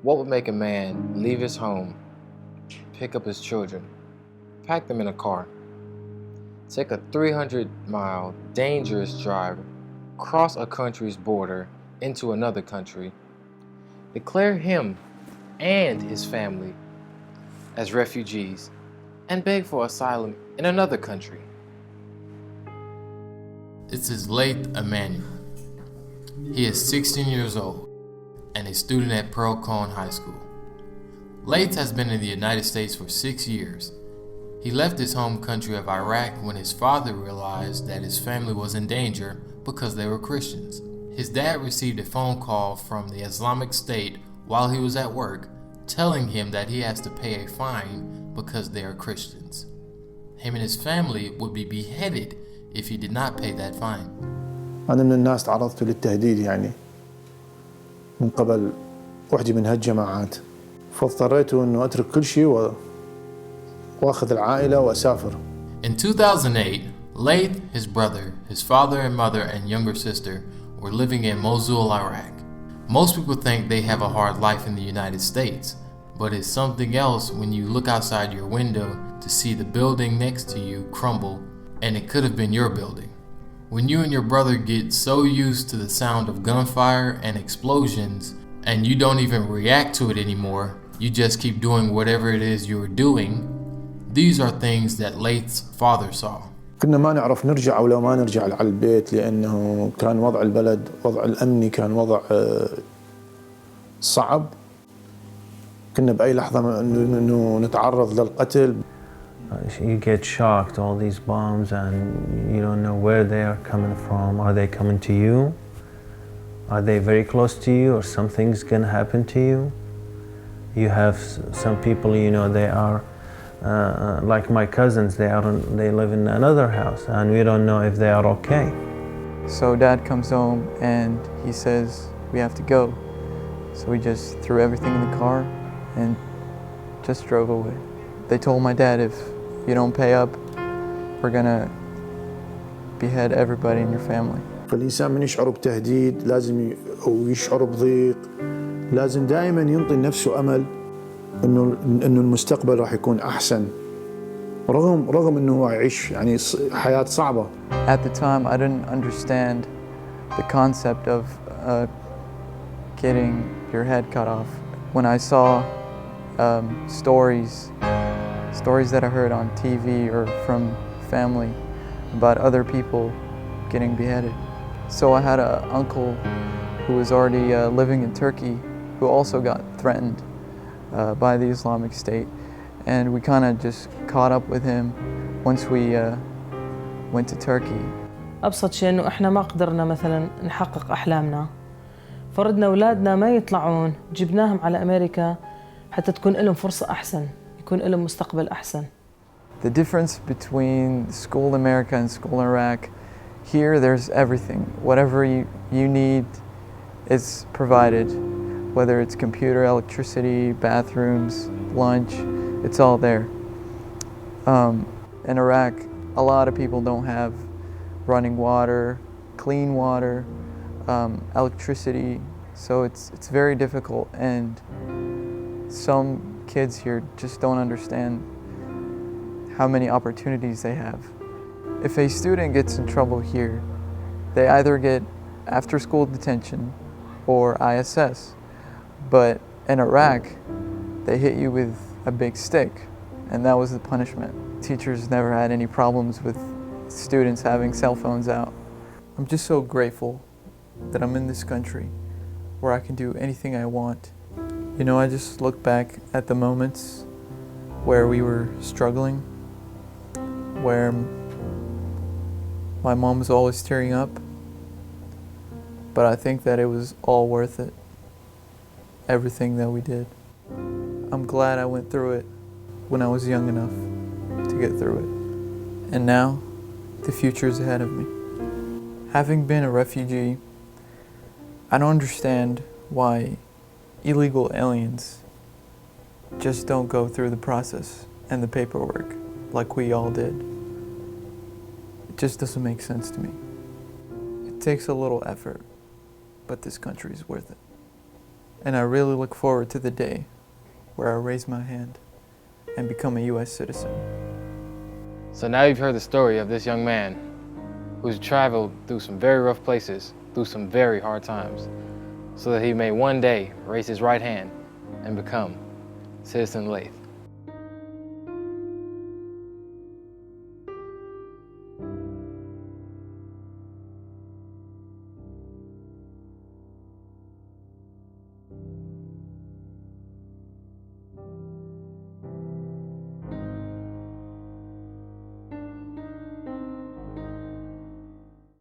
What would make a man leave his home, pick up his children, pack them in a car, take a 300-mile dangerous drive, cross a country's border into another country, declare him and his family as refugees, and beg for asylum in another country? This is Laith Amanoel. He is 16 years old and a student at Pearl-Cohn High School. Laith has been in the United States for 6 years. He left his home country of Iraq when his father realized that his family was in danger because they were Christians. His dad received a phone call from the Islamic State while he was at work, telling him that he has to pay a fine because they are Christians. Him and his family would be beheaded if he did not pay that fine. أنا من الناس تعرضت للتهديد يعني من قبل واحدة من هالجماعات، فاضطريت إنه أترك كل شيء وأخذ العائلة وأسافر. In 2008, Laith, his brother, his father and mother and younger sister were living in Mosul, Iraq. Most people think they have a hard life in the United States, but it's something else when you look outside your window to see the building next to you crumble, and it could have been your building. When you and your brother get so used to the sound of gunfire and explosions, and you don't even react to it anymore, you just keep doing whatever it is you were doing, these are things that Laith's father saw. كنا ما نعرف نرجع أو لا ما نرجع على البيت، لأنه كان وضع البلد وضع الأمني كان وضع صعب. كنا بأي لحظة إنه نتعرض للقتل. You get shocked, all these bombs, and you don't know where they are coming from. Are they coming to you? Are they very close to you, or something's gonna happen to you? You have some people, you know, they are like my cousins. They live in another house, and we don't know if they are okay. So Dad comes home and he says we have to go. So we just threw everything in the car and just drove away. They told my dad, if you don't pay up, we're gonna behead everybody in your family. فالإنسان من يشعر بتهديد لازم أو يشعر بضيق لازم دائما ينطي نفسه أمل إنه المستقبل راح يكون أحسن رغم إنه هو يعيش يعني حياة صعبة. At the time, I didn't understand the concept of getting your head cut off. When I saw stories that I heard on TV or from family about other people getting beheaded. So I had an uncle who was already living in Turkey who also got threatened by the Islamic State, and we kind of just caught up with him once we went to Turkey. أبسط شيء إنه إحنا ما قدرنا مثلاً نحقق أحلامنا، فردنا أولادنا ما يطلعون، جبناهم على أمريكا حتى تكون لهم فرصة أحسن، يكون لهم مستقبل أحسن. The difference between school in America and school in Iraq, here there's everything. Whatever you need is provided, whether it's computer, electricity, bathrooms, lunch, it's all there. In Iraq, a lot of people don't have running water, clean water, electricity, so it's very difficult, and some kids here just don't understand how many opportunities they have. If a student gets in trouble here, they either get after-school detention or ISS. But in Iraq, they hit you with a big stick, and that was the punishment. Teachers never had any problems with students having cell phones out. I'm just so grateful that I'm in this country where I can do anything I want. You know, I just look back at the moments where we were struggling, where my mom was always tearing up, but I think that it was all worth it, everything that we did. I'm glad I went through it when I was young enough to get through it. And now, the future is ahead of me. Having been a refugee, I don't understand why illegal aliens just don't go through the process and the paperwork like we all did. It just doesn't make sense to me. It takes a little effort, but this country is worth it. And I really look forward to the day where I raise my hand and become a U.S. citizen. So now you've heard the story of this young man who's traveled through some very rough places, through some very hard times, so that he may one day raise his right hand and become Citizen Laith.